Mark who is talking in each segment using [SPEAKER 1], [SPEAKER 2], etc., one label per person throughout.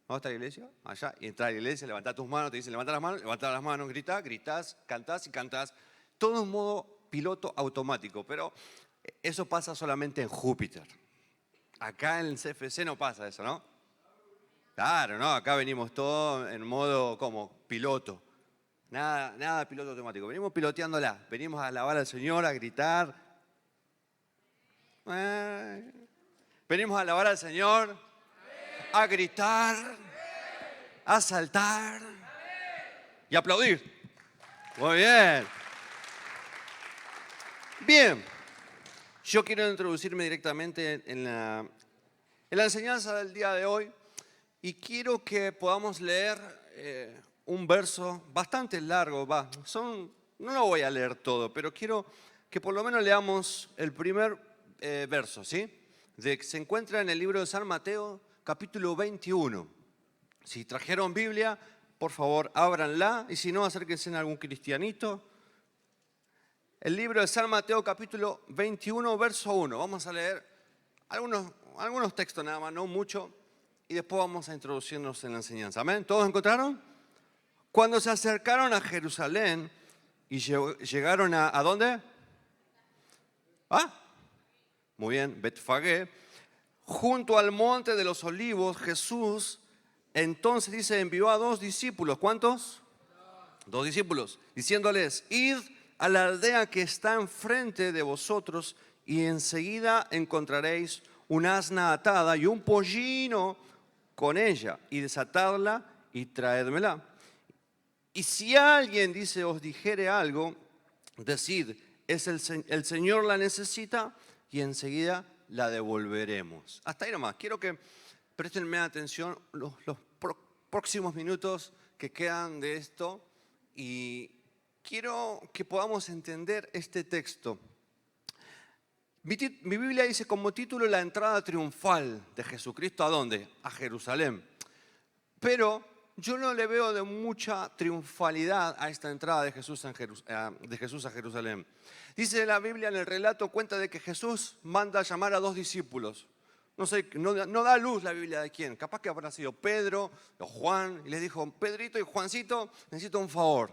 [SPEAKER 1] ¿Dónde está la iglesia? Allá. Y entra a la iglesia, levanta tus manos, te dicen levanta las manos, grita, gritás, cantás y cantás. Todo en modo piloto automático, pero eso pasa solamente en Júpiter. Acá en el CFC no pasa eso, ¿no? Claro, no, acá venimos todos en modo como piloto. Nada de piloto automático. Venimos piloteándola. Venimos a alabar al Señor, a gritar. Venimos a alabar al Señor, a gritar, a saltar y aplaudir. Muy bien. Bien. Yo quiero introducirme directamente en la enseñanza del día de hoy y quiero que podamos leer un verso bastante largo. No lo voy a leer todo, pero quiero que por lo menos leamos el primer verso, ¿sí? Se encuentra en el libro de San Mateo, capítulo 21. Si trajeron Biblia, por favor, ábranla, y si no, acérquense a algún cristianito. El libro de San Mateo, capítulo 21, verso 1. Vamos a leer algunos textos nada más, no mucho, y después vamos a introducirnos en la enseñanza. ¿Amén? ¿Todos encontraron? Cuando se acercaron a Jerusalén y llegaron ¿a dónde? Muy bien, Betfagé. Junto al monte de los olivos, Jesús entonces dice, envió a 2 discípulos. ¿Cuántos? 2 discípulos, diciéndoles, id a la aldea que está enfrente de vosotros y enseguida encontraréis un asna atada y un pollino con ella, y desatadla y traédmela. Y si alguien, dice, os dijere algo, decid, el Señor la necesita y enseguida la devolveremos. Hasta ahí nomás. Quiero que prestenme atención los próximos minutos que quedan de esto y quiero que podamos entender este texto. Mi Biblia dice como título la entrada triunfal de Jesucristo. ¿A dónde? A Jerusalén. Pero yo no le veo de mucha triunfalidad a esta entrada de Jesús a Jerusalén. Dice la Biblia en el relato, cuenta de que Jesús manda a llamar a 2 discípulos. No sé, no da luz la Biblia de quién. Capaz que habrá sido Pedro o Juan. Y les dijo, Pedrito y Juancito, necesito un favor.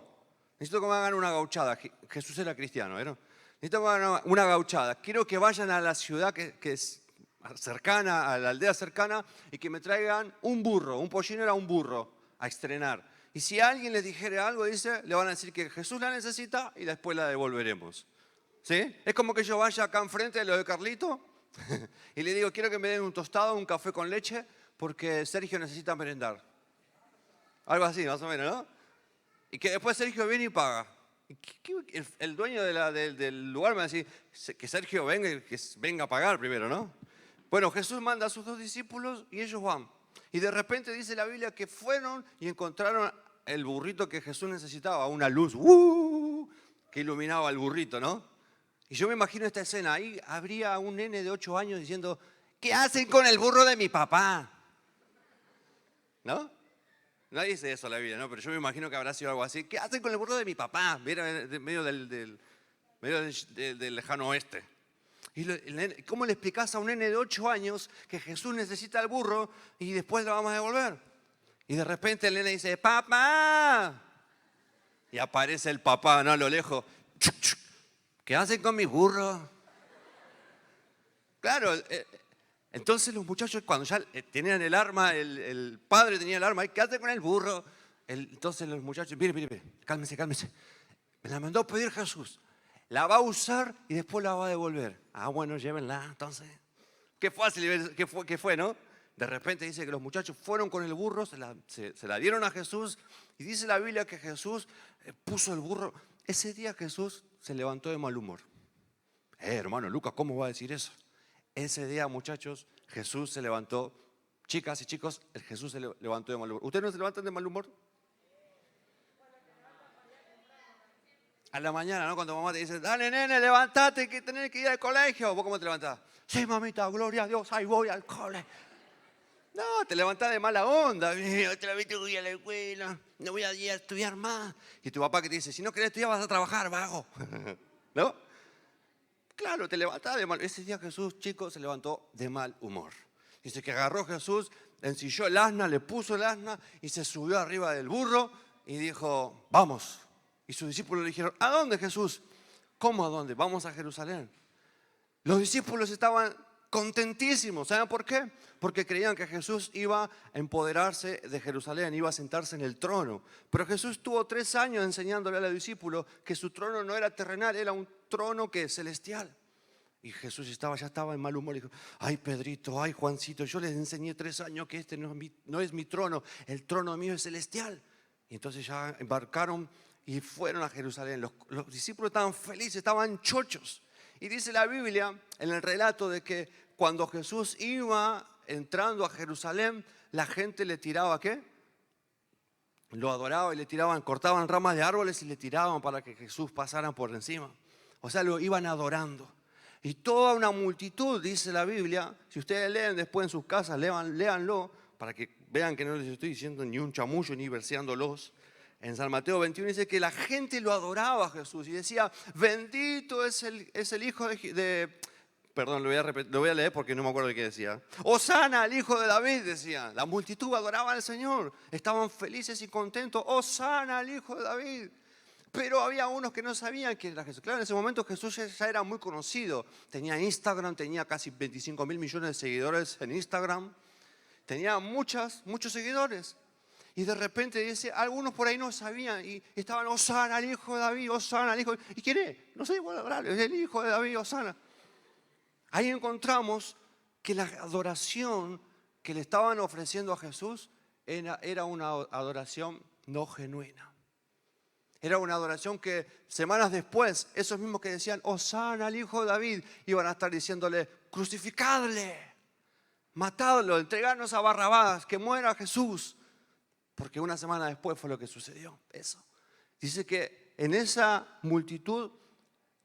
[SPEAKER 1] Necesito que me hagan una gauchada. Jesús era cristiano, ¿no? Necesito que me hagan una gauchada. Quiero que vayan a la ciudad que es cercana, a la aldea cercana, y que me traigan un burro. Un pollino era un burro a estrenar. Y si alguien les dijere algo, dice, le van a decir que Jesús la necesita y después la devolveremos. ¿Sí? Es como que yo vaya acá enfrente de lo de Carlito y le digo, quiero que me den un tostado, un café con leche, porque Sergio necesita merendar. Algo así, más o menos, ¿no? Y que después Sergio viene y paga. El dueño del lugar me va a decir que Sergio venga a pagar primero, ¿no? Bueno, Jesús manda a sus 2 discípulos y ellos van. Y de repente dice la Biblia que fueron y encontraron el burrito que Jesús necesitaba, una luz que iluminaba al burrito, ¿no? Y yo me imagino esta escena, ahí habría un nene de 8 años diciendo, ¿qué hacen con el burro de mi papá? ¿No? No dice eso la Biblia, ¿no? Pero yo me imagino que habrá sido algo así. ¿Qué hacen con el burro de mi papá? Mira, medio del lejano oeste. ¿Y cómo le explicás a un nene de 8 años que Jesús necesita el burro y después lo vamos a devolver? Y de repente el nene dice, ¡papá! Y aparece el papá, ¿no? A lo lejos. ¿Qué hacen con mi burro? Claro, entonces los muchachos cuando ya tenían el arma, el padre tenía el arma, ¿qué hacen con el burro? Entonces los muchachos, mire, cálmese. Me la mandó a pedir Jesús. La va a usar y después la va a devolver. Bueno, llévenla, entonces. Qué fácil, qué fue, ¿no? De repente dice que los muchachos fueron con el burro, se la dieron a Jesús y dice la Biblia que Jesús puso el burro. Ese día Jesús se levantó de mal humor. Hermano Lucas, ¿cómo va a decir eso? Ese día, muchachos, Jesús se levantó. Chicas y chicos, Jesús se levantó de mal humor. ¿Ustedes no se levantan de mal humor? A la mañana, ¿no? Cuando mamá te dice, dale, nene, levantate, que tenés que ir al colegio. ¿Vos cómo te levantás? Sí, mamita, gloria a Dios, ahí voy al cole. No, te levantás de mala onda. Otra vez te voy a la escuela, no voy a ir a estudiar más. Y tu papá que te dice, si no querés estudiar vas a trabajar, vago. ¿No? Claro, te levantás de mal. Ese día Jesús, chicos, se levantó de mal humor. Dice que agarró Jesús ensilló el asna, le puso el asna y se subió arriba del burro y dijo, vamos. Y sus discípulos le dijeron, ¿a dónde, Jesús? ¿Cómo a dónde? Vamos a Jerusalén. Los discípulos estaban contentísimos. ¿Saben por qué? Porque creían que Jesús iba a empoderarse de Jerusalén, iba a sentarse en el trono. Pero Jesús tuvo 3 años enseñándole a los discípulos que su trono no era terrenal, era un trono que es celestial. Y Jesús ya estaba en mal humor y dijo, ay Pedrito, ay Juancito, yo les enseñé 3 años que este no es mi trono, el trono mío es celestial. Y entonces ya embarcaron y fueron a Jerusalén. Los discípulos estaban felices, estaban chochos. Y dice la Biblia en el relato de que cuando Jesús iba entrando a Jerusalén, la gente le tiraba, ¿qué? Lo adoraba y le tiraban, cortaban ramas de árboles y le tiraban para que Jesús pasara por encima. O sea, lo iban adorando. Y toda una multitud, dice la Biblia, si ustedes leen después en sus casas, léanlo, para que vean que no les estoy diciendo ni un chamullo ni verseándolos. En San Mateo 21 dice que la gente lo adoraba a Jesús y decía, bendito es el hijo perdón, lo voy a leer porque no me acuerdo de qué decía. Hosana, el hijo de David, decía. La multitud adoraba al Señor, estaban felices y contentos. Hosana, el hijo de David. Pero había unos que no sabían quién era Jesús. Claro, en ese momento Jesús ya era muy conocido. Tenía Instagram, tenía casi 25 mil millones de seguidores en Instagram. Tenía muchos seguidores. Y de repente dice, algunos por ahí no sabían y estaban, Hosana, el hijo de David, Hosana, el hijo de David. ¿Y quién es? No sé, bueno, es el hijo de David, Hosana. Ahí encontramos que la adoración que le estaban ofreciendo a Jesús era una adoración no genuina. Era una adoración que semanas después, esos mismos que decían, Hosana al hijo de David, iban a estar diciéndole, crucificadle, matadlo, entregarnos a Barrabás, que muera Jesús. Porque una semana después fue lo que sucedió, eso. Dice que en esa multitud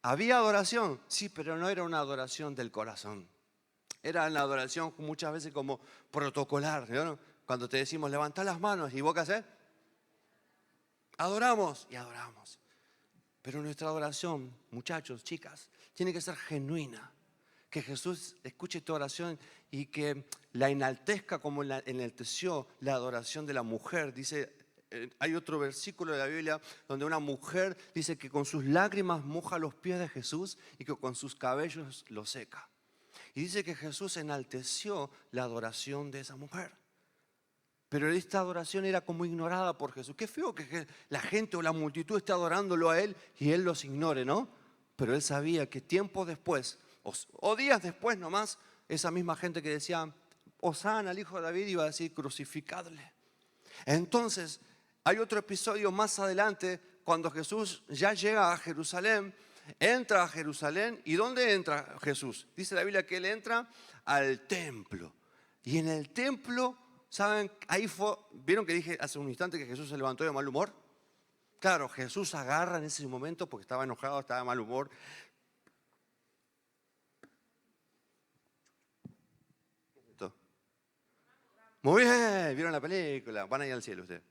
[SPEAKER 1] había adoración, sí, pero no era una adoración del corazón. Era una adoración muchas veces como protocolar, ¿no? Cuando te decimos, levantá las manos, ¿y vos qué hacés? Adoramos y adoramos. Pero nuestra adoración, muchachos, chicas, tiene que ser genuina. Que Jesús escuche tu oración y que la enaltezca como enalteció la adoración de la mujer. Dice, hay otro versículo de la Biblia donde una mujer dice que con sus lágrimas moja los pies de Jesús y que con sus cabellos los seca. Y dice que Jesús enalteció la adoración de esa mujer. Pero esta adoración era como ignorada por Jesús. Qué feo que la gente o la multitud esté adorándolo a Él y Él los ignore, ¿no? Pero Él sabía que tiempos después, o días después nomás, esa misma gente que decía, Hosana al hijo de David, iba a decir, crucificadle. Entonces, hay otro episodio más adelante, cuando Jesús ya llega a Jerusalén, entra a Jerusalén. ¿Y dónde entra Jesús? Dice la Biblia que Él entra al templo. Y en el templo, ¿saben? Ahí ¿vieron que dije hace un instante que Jesús se levantó de mal humor? Claro, Jesús agarra en ese momento porque estaba enojado, estaba de mal humor. Muy bien, vieron la película, van a ir al cielo ustedes.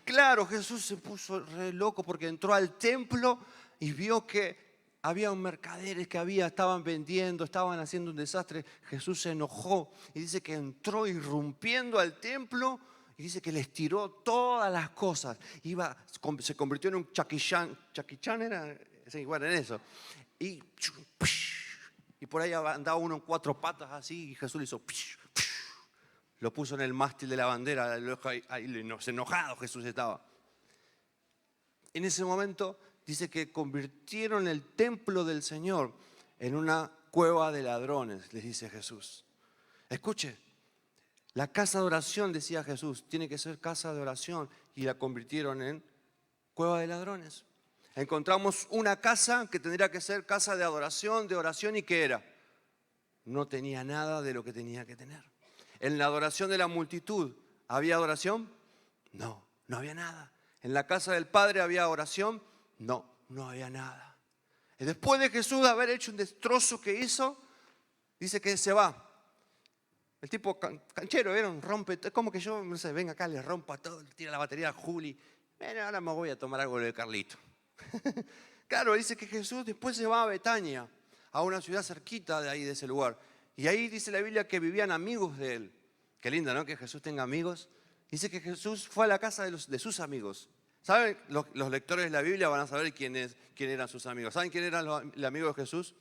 [SPEAKER 1] Claro, Jesús se puso re loco porque entró al templo y vio que había mercaderes que estaban vendiendo, estaban haciendo un desastre. Jesús se enojó y dice que entró irrumpiendo al templo y dice que les tiró todas las cosas. Se convirtió en un chaquichán. ¿Chaquichán era? Sí, bueno, en eso. Y por ahí andaba uno en 4 patas así y Jesús le hizo... Lo puso en el mástil de la bandera, ahí enojado Jesús estaba. En ese momento dice que convirtieron el templo del Señor en una cueva de ladrones, les dice Jesús. Escuche, la casa de oración, decía Jesús, tiene que ser casa de oración y la convirtieron en cueva de ladrones. Encontramos una casa que tendría que ser casa de adoración, ¿y qué era? No tenía nada de lo que tenía que tener. En la adoración de la multitud, ¿había adoración? No, no había nada. En la casa del Padre había oración, no había nada. Y después de Jesús haber hecho un destrozo que hizo, dice que se va. El tipo canchero, ¿vieron? Rompe, es como que yo, no sé, venga acá, le rompa todo, le tira la batería a Juli. Bueno, ahora me voy a tomar algo de Carlito. Claro, dice que Jesús después se va a Betania, a una ciudad cerquita de ahí, de ese lugar. Y ahí dice la Biblia que vivían amigos de él, Qué lindo, ¿no? Que Jesús tenga amigos. Dice que Jesús fue a la casa de sus amigos. ¿Saben? Los lectores de la Biblia van a saber quién eran sus amigos. ¿Saben quién eran los amigos de Jesús?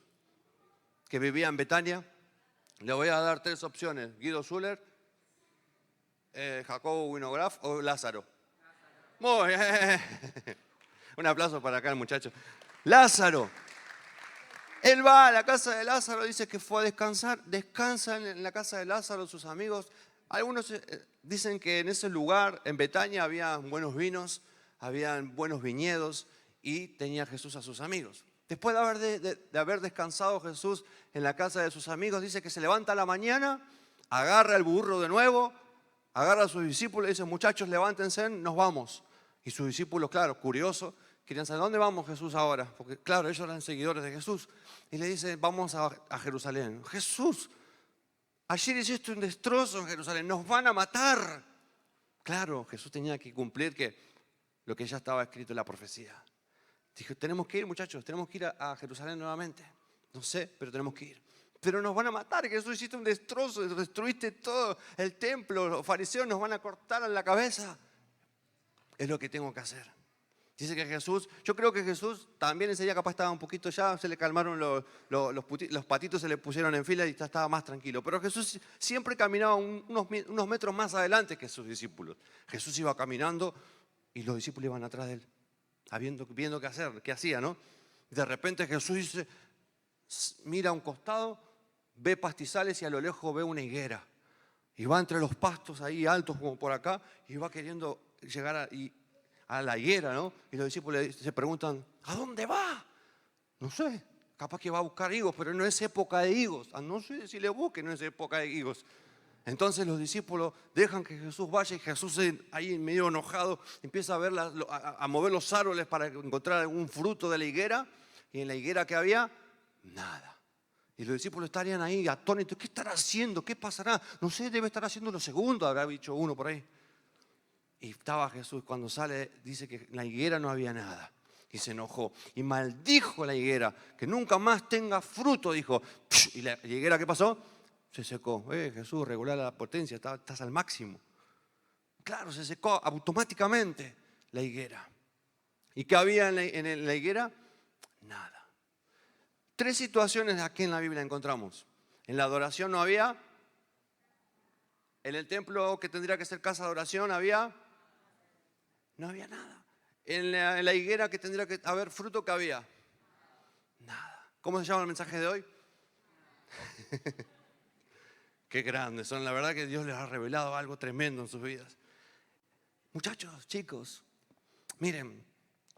[SPEAKER 1] Que vivía en Betania. Le voy a dar 3 opciones. Guido Zuller, Jacobo Winograf o Lázaro. Muy bien. Un aplauso para acá el muchacho. Lázaro. Él va a la casa de Lázaro, dice que fue a descansar. Descansan en la casa de Lázaro sus amigos. Algunos dicen que en ese lugar, en Betania, había buenos vinos, habían buenos viñedos y tenía Jesús a sus amigos. Después de haber descansado Jesús en la casa de sus amigos, dice que se levanta a la mañana, agarra el burro de nuevo, agarra a sus discípulos y dice, muchachos, levántense, nos vamos. Y sus discípulos, claro, curiosos, querían saber, ¿dónde vamos Jesús ahora? Porque claro, ellos eran seguidores de Jesús. Y le dice, vamos a Jerusalén. Jesús, ayer hiciste un destrozo en Jerusalén, nos van a matar. Claro, Jesús tenía que cumplir lo que ya estaba escrito en la profecía. Dijo, tenemos que ir, muchachos, tenemos que ir a Jerusalén nuevamente. No sé, pero tenemos que ir. Pero nos van a matar, Jesús, hiciste un destrozo, destruiste todo el templo, los fariseos nos van a cortar en la cabeza. Es lo que tengo que hacer. Dice que Jesús, yo creo que Jesús también ese día capaz estaba un poquito ya, se le calmaron los patitos, se le pusieron en fila y ya estaba más tranquilo. Pero Jesús siempre caminaba unos metros más adelante que sus discípulos. Jesús iba caminando y los discípulos iban atrás de él, viendo qué hacía, ¿no? De repente Jesús dice, mira a un costado, ve pastizales y a lo lejos ve una higuera. Y va entre los pastos ahí altos como por acá y va queriendo llegar a la higuera, ¿no? Y los discípulos se preguntan, ¿a dónde va? No sé, capaz que va a buscar higos, pero no es época de higos. No sé si le busque, no es época de higos. Entonces los discípulos dejan que Jesús vaya y Jesús ahí medio enojado empieza a mover los árboles para encontrar algún fruto de la higuera. Y en la higuera que había, nada. Y los discípulos estarían ahí atónitos. ¿Qué estará haciendo? ¿Qué pasará? No sé, debe estar haciendo lo segundo, habrá dicho uno por ahí. Y estaba Jesús, cuando sale, dice que en la higuera no había nada. Y se enojó y maldijo la higuera, que nunca más tenga fruto, dijo. Y la higuera, ¿qué pasó? Se secó. Jesús, regular la potencia, estás al máximo. Claro, se secó automáticamente la higuera. ¿Y qué había en la higuera? Nada. 3 situaciones aquí en la Biblia encontramos. En la adoración no había. En el templo que tendría que ser casa de oración no había nada. En la higuera que tendría que haber fruto, ¿qué había? Nada. ¿Cómo se llama el mensaje de hoy? Qué grandes son. La verdad que Dios les ha revelado algo tremendo en sus vidas. Muchachos, chicos, miren,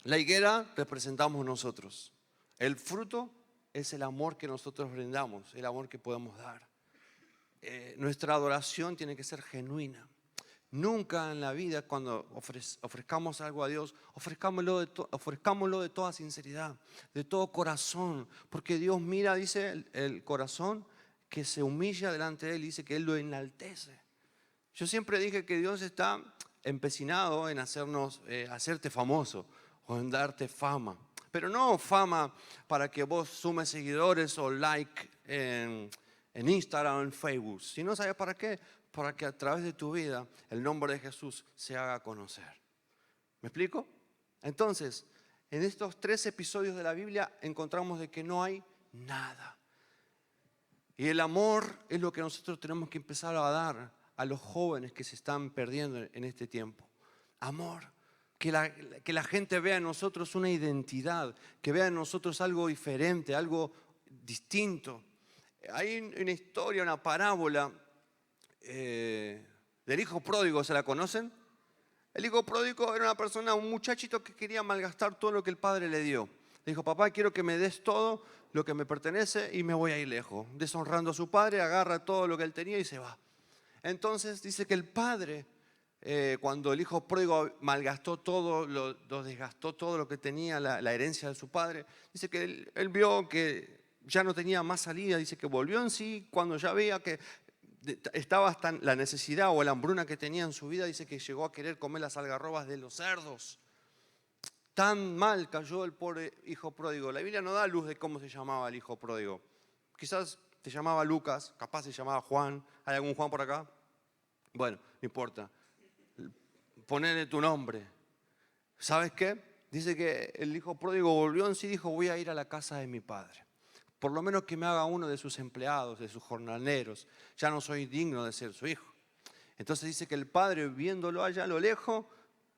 [SPEAKER 1] la higuera representamos nosotros. El fruto es el amor que nosotros brindamos, el amor que podemos dar. Nuestra adoración tiene que ser genuina. Nunca en la vida cuando ofrezcamos algo a Dios, ofrezcámoslo de toda sinceridad, de todo corazón, porque Dios mira, dice el corazón que se humilla delante de Él, dice que Él lo enaltece. Yo siempre dije que Dios está empecinado en hacerte famoso o en darte fama, pero no fama para que vos sumes seguidores o like en Instagram o en Facebook, sino ¿sabes para qué? Para que a través de tu vida el nombre de Jesús se haga conocer. ¿Me explico? Entonces, en estos 3 episodios de la Biblia encontramos de que no hay nada. Y el amor es lo que nosotros tenemos que empezar a dar a los jóvenes que se están perdiendo en este tiempo. Amor. Que la gente vea en nosotros una identidad, que vea en nosotros algo diferente, algo distinto. Hay una historia, una parábola del hijo pródigo, ¿se la conocen? El hijo pródigo era una persona, un muchachito que quería malgastar todo lo que el padre le dio. Le dijo, papá, quiero que me des todo lo que me pertenece y me voy a ir lejos. Deshonrando a su padre, agarra todo lo que él tenía y se va. Entonces dice que el padre, cuando el hijo pródigo malgastó todo, lo desgastó todo lo que tenía, la herencia de su padre, dice que él vio que ya no tenía más salida, dice que volvió en sí cuando ya veía que estaba hasta la necesidad o la hambruna que tenía en su vida, dice que llegó a querer comer las algarrobas de los cerdos. Tan mal cayó el pobre hijo pródigo. La Biblia no da luz de cómo se llamaba el hijo pródigo. Quizás se llamaba Lucas, capaz se llamaba Juan. ¿Hay algún Juan por acá? Bueno, no importa. Ponele tu nombre. ¿Sabes qué? Dice que el hijo pródigo volvió en sí y dijo, voy a ir a la casa de mi padre. Por lo menos que me haga uno de sus empleados, de sus jornaleros. Ya no soy digno de ser su hijo. Entonces dice que el padre, viéndolo allá a lo lejos,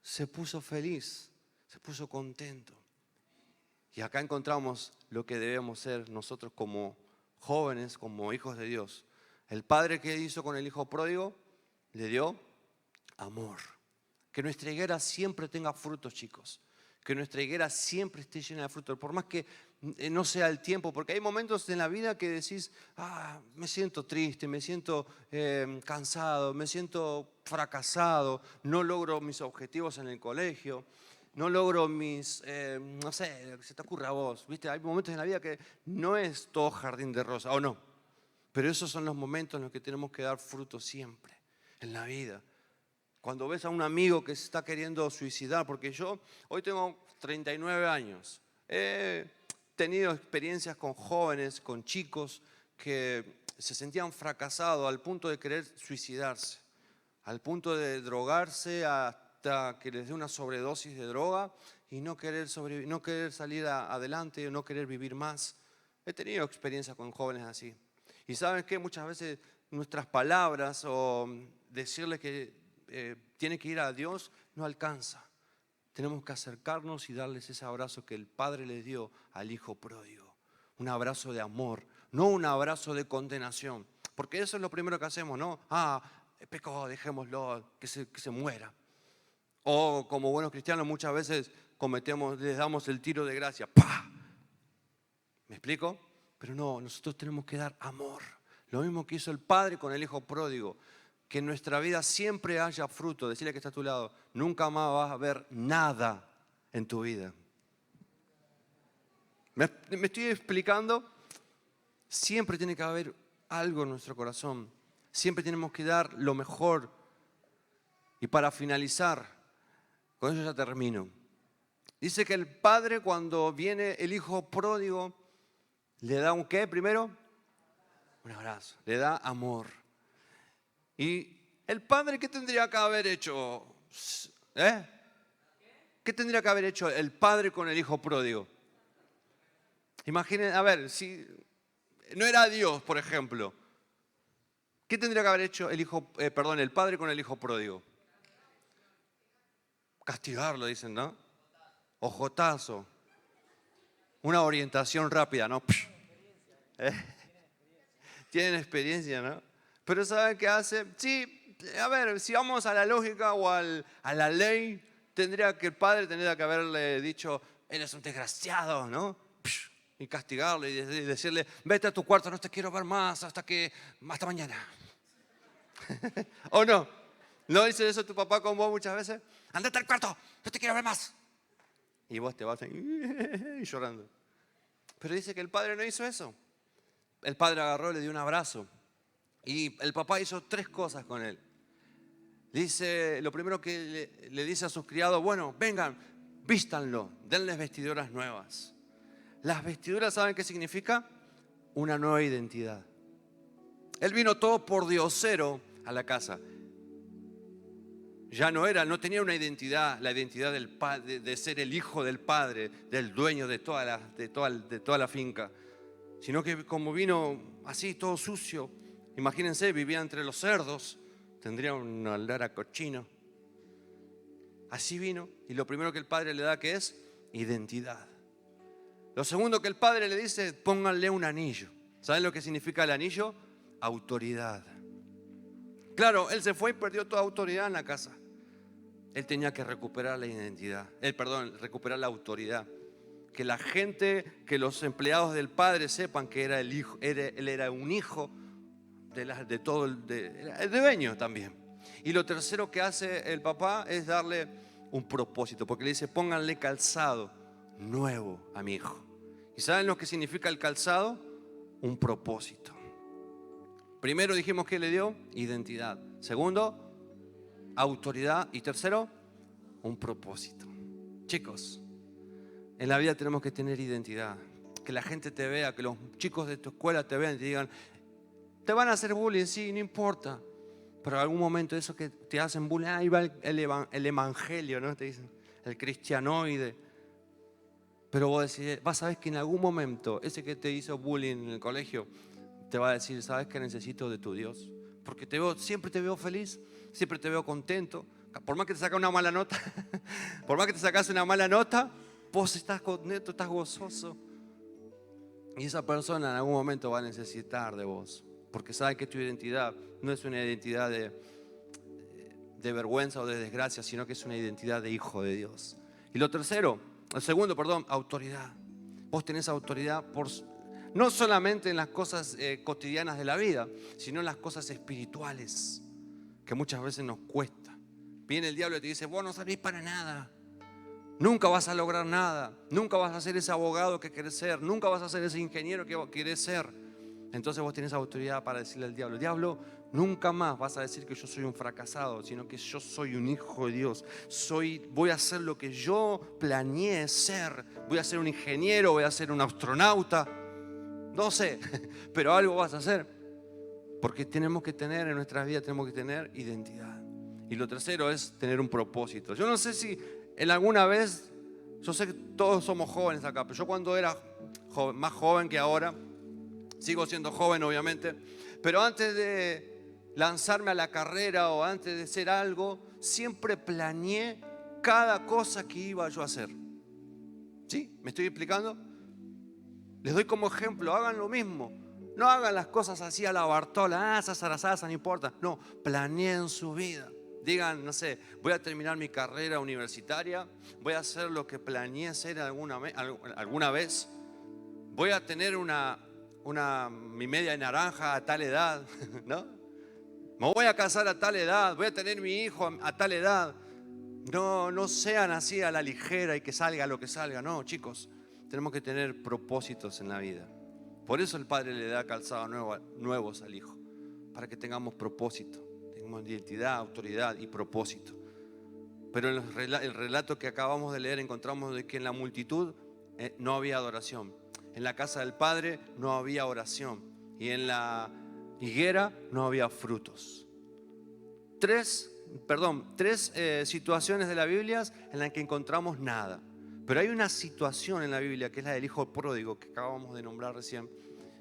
[SPEAKER 1] se puso feliz, se puso contento. Y acá encontramos lo que debemos ser nosotros como jóvenes, como hijos de Dios. El padre, ¿qué hizo con el hijo pródigo? Le dio amor. Que nuestra higuera siempre tenga frutos, chicos. Que nuestra higuera siempre esté llena de frutos. Por más que no sea el tiempo, porque hay momentos en la vida que decís, me siento triste, me siento cansado, me siento fracasado, no logro mis objetivos en el colegio, no logro mis, no sé, lo que se te ocurra a vos. ¿Viste? Hay momentos en la vida que no es todo jardín de rosa, ¿o no? Pero esos son los momentos en los que tenemos que dar frutos siempre, en la vida. Cuando ves a un amigo que se está queriendo suicidar, porque yo hoy tengo 39 años, he tenido experiencias con jóvenes, con chicos que se sentían fracasados al punto de querer suicidarse, al punto de drogarse hasta que les dé una sobredosis de droga y no querer salir adelante, no querer vivir más. He tenido experiencias con jóvenes así. Y ¿saben qué? Muchas veces nuestras palabras o decirles que tiene que ir a Dios no alcanza. Tenemos que acercarnos y darles ese abrazo que el Padre le dio al Hijo pródigo. Un abrazo de amor, no un abrazo de condenación. Porque eso es lo primero que hacemos, ¿no? Pecó, dejémoslo, que se muera. O como buenos cristianos muchas veces les damos el tiro de gracia. ¡Pah! ¿Me explico? Pero no, nosotros tenemos que dar amor. Lo mismo que hizo el Padre con el Hijo pródigo. Que en nuestra vida siempre haya fruto. Decirle que está a tu lado, nunca más vas a ver nada en tu vida. ¿Me estoy explicando? Siempre tiene que haber algo en nuestro corazón. Siempre tenemos que dar lo mejor. Y para finalizar, con eso ya termino. Dice que el padre, cuando viene el hijo pródigo, le da un ¿qué primero? Un abrazo. Le da amor. ¿Y el padre qué tendría que haber hecho? ¿Qué tendría que haber hecho el padre con el hijo pródigo? Imaginen, a ver, si no era Dios, por ejemplo, ¿qué tendría que haber hecho el padre con el hijo pródigo? Castigarlo, dicen, ¿no? Ojotazo. Una orientación rápida, ¿no? Tienen experiencia, ¿no? Pero ¿saben qué hace? Sí, a ver, si vamos a la lógica o a la ley, el padre tendría que haberle dicho, eres un desgraciado, ¿no? Y castigarlo y decirle, vete a tu cuarto, no te quiero ver más hasta mañana. ¿O no? ¿No dice eso tu papá con vos muchas veces? Andate al cuarto, no te quiero ver más. Y vos te vas ahí llorando. Pero dice que el padre no hizo eso. El padre agarró, le dio un abrazo. Y el papá hizo 3 cosas con él. Dice, lo primero que le dice a sus criados, bueno, vengan, vístanlo, denles vestiduras nuevas. Las vestiduras, ¿saben qué significa? Una nueva identidad. Él vino todo por diosero a la casa. Ya no tenía una identidad, la identidad del padre, de ser el hijo del padre, del dueño de toda la finca. Sino que como vino así, todo sucio, imagínense, vivía entre los cerdos, tendría un olor a cochino. Así vino, y lo primero que el padre le da, ¿qué es? Identidad. Lo segundo que el padre le dice, pónganle un anillo. ¿Saben lo que significa el anillo? Autoridad. Claro, él se fue y perdió toda autoridad en la casa. Él tenía que recuperar la identidad, recuperar la autoridad. Que la gente, que los empleados del padre sepan que era el hijo, él era un hijo de todo el dueño también. Y lo tercero que hace el papá es darle un propósito, porque le dice, pónganle calzado nuevo a mi hijo. ¿Y saben lo que significa el calzado? Un propósito. Primero dijimos que le dio identidad. Segundo, autoridad. Y tercero, un propósito. Chicos, en la vida tenemos que tener identidad. Que la gente te vea, que los chicos de tu escuela te vean y te digan, te van a hacer bullying, sí, no importa. Pero en algún momento eso que te hacen bullying, ahí va el evangelio, ¿no? Te dicen, el cristianoide. Pero vos decís, vas a ver que en algún momento ese que te hizo bullying en el colegio te va a decir, ¿sabes qué necesito de tu Dios? Porque siempre te veo feliz, siempre te veo contento. Por más que te sacas una mala nota, por más que te sacas una mala nota, vos estás contento, estás gozoso. Y esa persona en algún momento va a necesitar de vos, porque sabe que tu identidad no es una identidad de vergüenza o de desgracia, sino que es una identidad de hijo de Dios. Y el segundo, autoridad. Vos tenés autoridad no solamente en las cosas cotidianas de la vida, sino en las cosas espirituales, que muchas veces nos cuesta. Viene el diablo y te dice, vos no servís para nada. Nunca vas a lograr nada. Nunca vas a ser ese abogado que querés ser. Nunca vas a ser ese ingeniero que querés ser. Entonces vos tenés autoridad para decirle al diablo, diablo, nunca más vas a decir que yo soy un fracasado, sino que yo soy un hijo de Dios. Voy a hacer lo que yo planeé ser. Voy a ser un ingeniero, voy a ser un astronauta. No sé, pero algo vas a hacer. Porque tenemos que tener en nuestras vidas, tenemos que tener identidad. Y lo tercero es tener un propósito. Yo no sé si en alguna vez, yo sé que todos somos jóvenes acá, pero yo cuando era más joven que ahora, sigo siendo joven obviamente, pero antes de lanzarme a la carrera o antes de hacer algo, siempre planeé cada cosa que iba yo a hacer. ¿Sí? ¿Me estoy explicando? Les doy como ejemplo, hagan lo mismo. No hagan las cosas así a la Bartola, sasa, no importa. No, planeen su vida. Digan, no sé, voy a terminar mi carrera universitaria, voy a hacer lo que planeé hacer alguna vez, voy a tener mi media naranja a tal edad, ¿no? Me voy a casar a tal edad, voy a tener mi hijo a tal edad. No sean así a la ligera y que salga lo que salga. No, chicos, tenemos que tener propósitos en la vida. Por eso el Padre le da calzado nuevos al Hijo, para que tengamos propósito, tengamos identidad, autoridad y propósito. Pero en el relato que acabamos de leer encontramos de que en la multitud no había adoración. En la casa del Padre no había oración. Y en la higuera no había frutos. Tres situaciones de la Biblia en las que encontramos nada. Pero hay una situación en la Biblia que es la del hijo pródigo que acabamos de nombrar recién,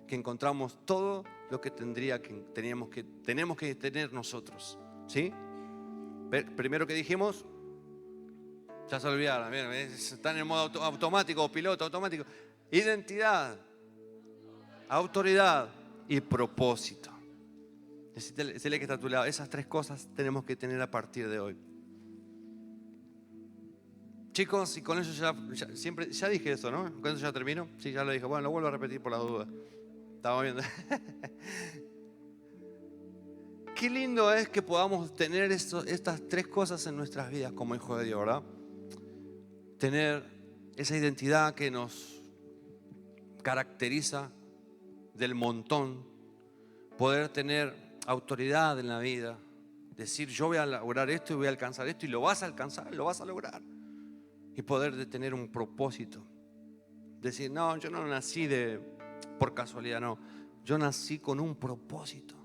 [SPEAKER 1] que encontramos todo lo que tenemos que tener nosotros. ¿Sí? Primero que dijimos, ya se olvidaron, miren, están en modo automático, piloto automático. Identidad, autoridad y propósito. Decirle que está a tu lado. Esas tres cosas tenemos que tener a partir de hoy. Chicos, y con eso ya dije eso, ¿no? Con eso ya termino. Sí, ya lo dije. Bueno, lo vuelvo a repetir por las dudas. Estamos viendo. Qué lindo es que podamos tener estas tres cosas en nuestras vidas como hijos de Dios, ¿verdad? Tener esa identidad que nos caracteriza del montón. Poder tener autoridad en la vida. Decir, yo voy a lograr esto y voy a alcanzar esto. Y lo vas a alcanzar, lo vas a lograr. Y poder tener un propósito. Decir, no, yo no nací por casualidad, no. Yo nací con un propósito.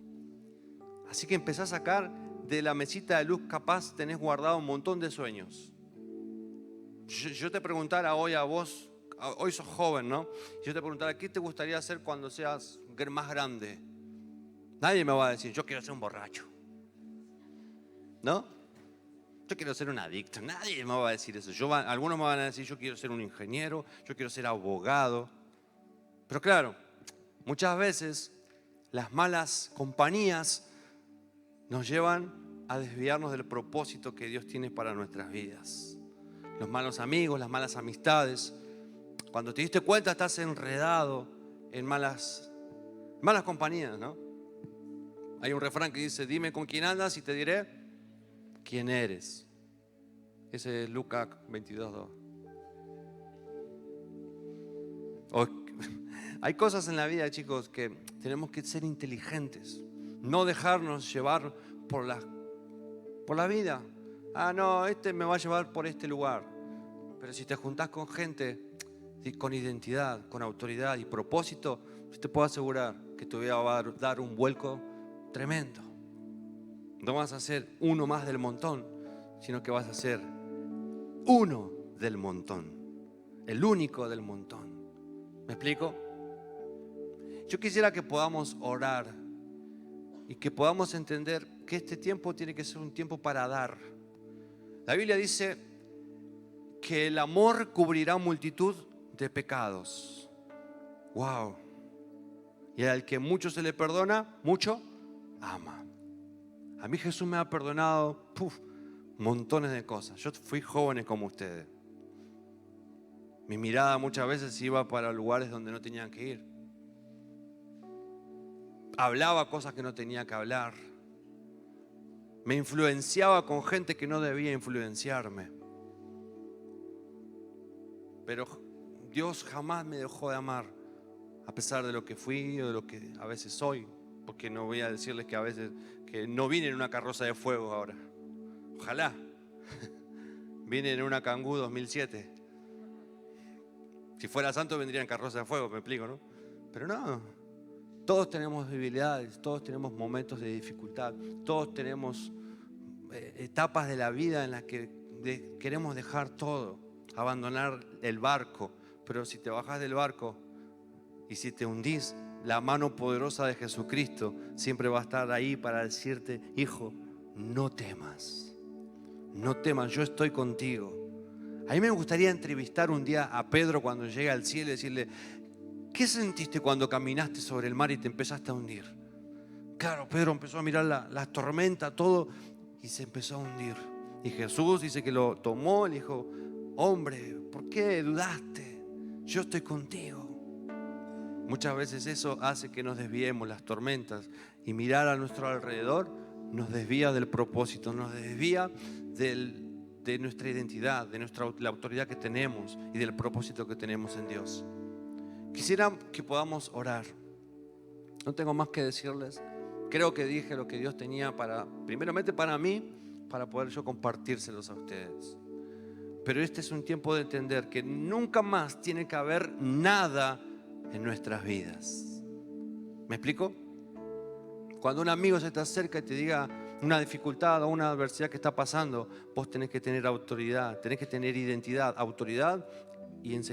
[SPEAKER 1] Así que empecé a sacar de la mesita de luz, capaz tenés guardado un montón de sueños. Yo te preguntara hoy a vos, hoy sos joven, ¿no? Yo te preguntara, ¿qué te gustaría hacer cuando seas más grande? Nadie me va a decir, yo quiero ser un borracho, ¿no? Yo quiero ser un adicto. Nadie me va a decir eso. Algunos me van a decir, yo quiero ser un ingeniero, yo quiero ser abogado. Pero claro, muchas veces las malas compañías nos llevan a desviarnos del propósito que Dios tiene para nuestras vidas. Los malos amigos, las malas amistades. Cuando te diste cuenta estás enredado en malas compañías, ¿no? Hay un refrán que dice, dime con quién andas y te diré quién eres. Ese es Lucas 22:2. Hay cosas en la vida, chicos, que tenemos que ser inteligentes. No dejarnos llevar por la vida. No, me va a llevar por este lugar. Pero si te juntás con gente con identidad, con autoridad y propósito, yo te puedo asegurar que te va a dar un vuelco tremendo. No vas a ser uno más del montón, sino que vas a ser uno del montón, el único del montón. ¿Me explico? Yo quisiera que podamos orar y que podamos entender que este tiempo tiene que ser un tiempo para dar. La Biblia dice que el amor cubrirá multitud de pecados. Wow. Y al que mucho se le perdona, mucho ama. A mí Jesús me ha perdonado montones de cosas. Yo fui joven como ustedes. Mi mirada muchas veces iba para lugares donde no tenían que ir. Hablaba cosas que no tenía que hablar. Me influenciaba con gente que no debía influenciarme. Pero Dios jamás me dejó de amar, a pesar de lo que fui o de lo que a veces soy. Porque no voy a decirles que a veces que no vine en una carroza de fuego ahora. Ojalá. Vine en una Kangoo 2007. Si fuera santo vendría en carroza de fuego, me explico, ¿no? Pero no. Todos tenemos debilidades, todos tenemos momentos de dificultad, todos tenemos etapas de la vida en las que queremos dejar todo, abandonar el barco. Pero si te bajas del barco y si te hundís, la mano poderosa de Jesucristo siempre va a estar ahí para decirte: hijo, no temas, no temas, yo estoy contigo. A mí me gustaría entrevistar un día a Pedro cuando llegue al cielo y decirle: ¿qué sentiste cuando caminaste sobre el mar y te empezaste a hundir? Claro, Pedro empezó a mirar la tormenta, todo, y se empezó a hundir. Y Jesús dice que lo tomó y le dijo: hombre, ¿por qué dudaste? Yo estoy contigo. Muchas veces eso hace que nos desviemos las tormentas, y mirar a nuestro alrededor nos desvía del propósito, nos desvía de nuestra identidad, de la autoridad que tenemos y del propósito que tenemos en Dios. Quisiera que podamos orar. No tengo más que decirles. Creo que dije lo que Dios tenía primeramente para mí, para poder yo compartírselos a ustedes. Pero este es un tiempo de entender que nunca más tiene que haber nada en nuestras vidas. ¿Me explico? Cuando un amigo se te acerca y te diga una dificultad o una adversidad que está pasando, vos tenés que tener autoridad, tenés que tener identidad, autoridad y enseñanza.